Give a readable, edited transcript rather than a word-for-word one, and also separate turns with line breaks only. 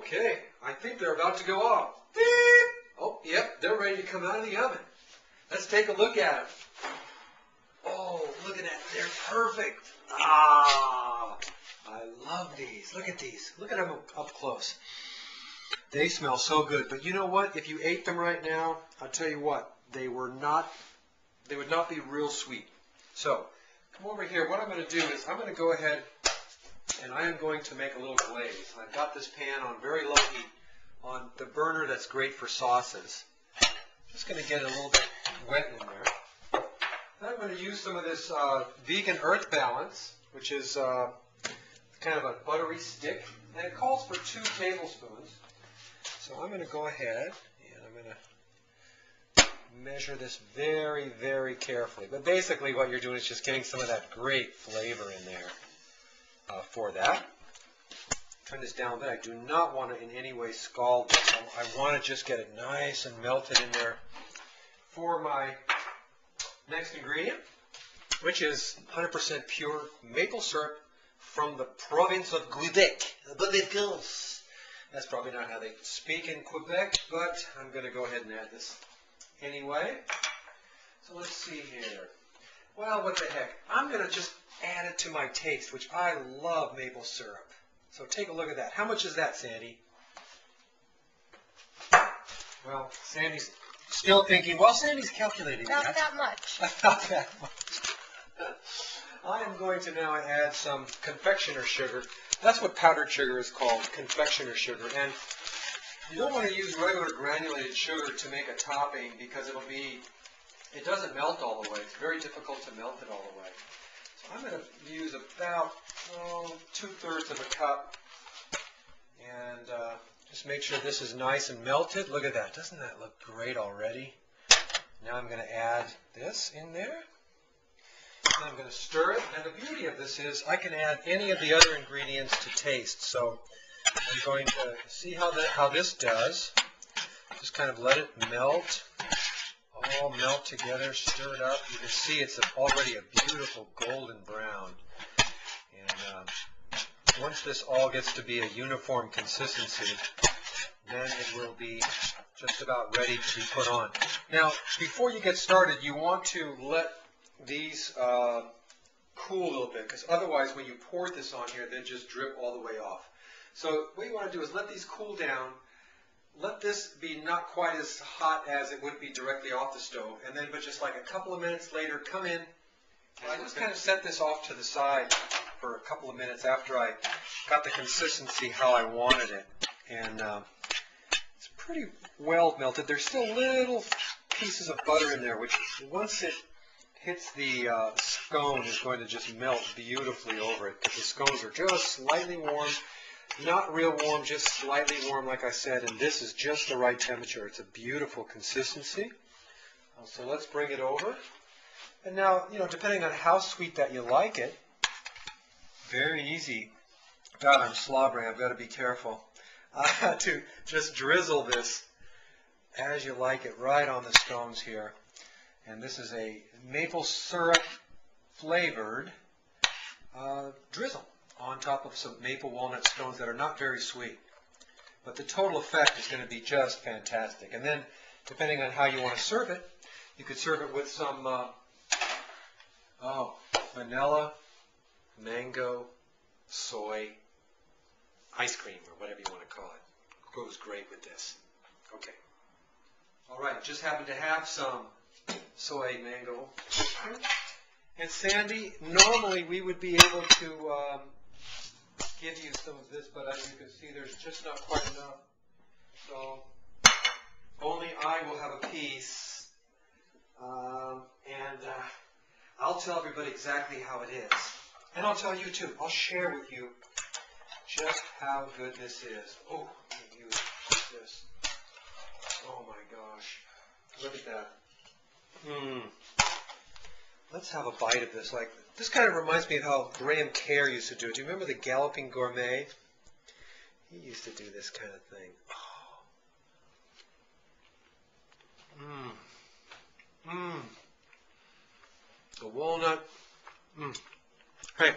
Okay, I think they're about to go off. Beep! Oh, yep, they're ready to come out of the oven. Let's take a look at them. Oh, look at that. They're perfect. Ah, I love these. Look at these. Look at them up close. They smell so good. But you know what? If you ate them right now, I'll tell you what, they would not be real sweet. So, come over here. What I'm going to do is I'm going to go ahead and I am going to make a little glaze. I've got this pan on very low heat on the burner that's great for sauces. Just going to get a little bit wet in there. Then I'm going to use some of this vegan earth balance, which is kind of a buttery stick, and it calls for 2 tablespoons. So I'm going to go ahead and I'm going to measure this very, very carefully. But basically what you're doing is just getting some of that great flavor in there for that. Turn this down a bit. I do not want to in any way scald this. I want to just get it nice and melted in there for my next ingredient, which is 100% pure maple syrup from the province of Quebec. That's probably not how they speak in Quebec, but I'm going to go ahead and add this anyway. So let's see here. Well, what the heck. I'm going to just add it to my taste, which I love maple syrup. So take a look at that. How much is that, Sandy? Well, Sandy's still thinking. Well, Sandy's calculating.
Not that much.
Not that much. I am going to now add some confectioner sugar. That's what powdered sugar is called, confectioner sugar. And you don't want to use regular granulated sugar to make a topping because it doesn't melt all the way. It's very difficult to melt it all the way. So I'm going to use about 2/3 of a cup and just make sure this is nice and melted. Look at that. Doesn't that look great already? Now I'm going to add this in there. And I'm going to stir it. And the beauty of this is I can add any of the other ingredients to taste. So I'm going to see how this does. Just kind of let it melt. All melt together, stir it up. You can see it's already a beautiful golden brown. And once this all gets to be a uniform consistency, then it will be just about ready to put on. Now, before you get started, you want to let these cool a little bit, because otherwise when you pour this on here, they just drip all the way off. So what you want to do is let these cool down. Let this be not quite as hot as it would be directly off the stove, and then but just like a couple of minutes later, come in. And I just kind of set this off to the side for a couple of minutes after I got the consistency how I wanted it. And it's pretty well melted. There's still little pieces of butter in there, which once it hits the scone is going to just melt beautifully over it, because the scones are just slightly warm. Not real warm, just slightly warm, like I said, and this is just the right temperature. It's a beautiful consistency. So let's bring it over. And now, depending on how sweet that you like it, very easy. God, I'm slobbering. I've got to be careful. To just drizzle this as you like it right on the scones here. And this is a maple syrup flavored drizzle on top of some maple walnut scones that are not very sweet. But the total effect is going to be just fantastic. And then, depending on how you want to serve it, you could serve it with some vanilla, mango, soy, ice cream, or whatever you want to call it. Goes great with this. Okay. All right, just happen to have some soy mango. And Sandy, normally we would be able to give you some of this, but as you can see, there's just not quite enough. So only I will have a piece, and I'll tell everybody exactly how it is. And I'll tell you too. I'll share with you just how good this is. Oh, let me use this. Oh my gosh. Look at that. Let's have a bite of this. Like, this kind of reminds me of how Graham Kerr used to do it. Do you remember the Galloping Gourmet? He used to do this kind of thing. The walnut. Hey,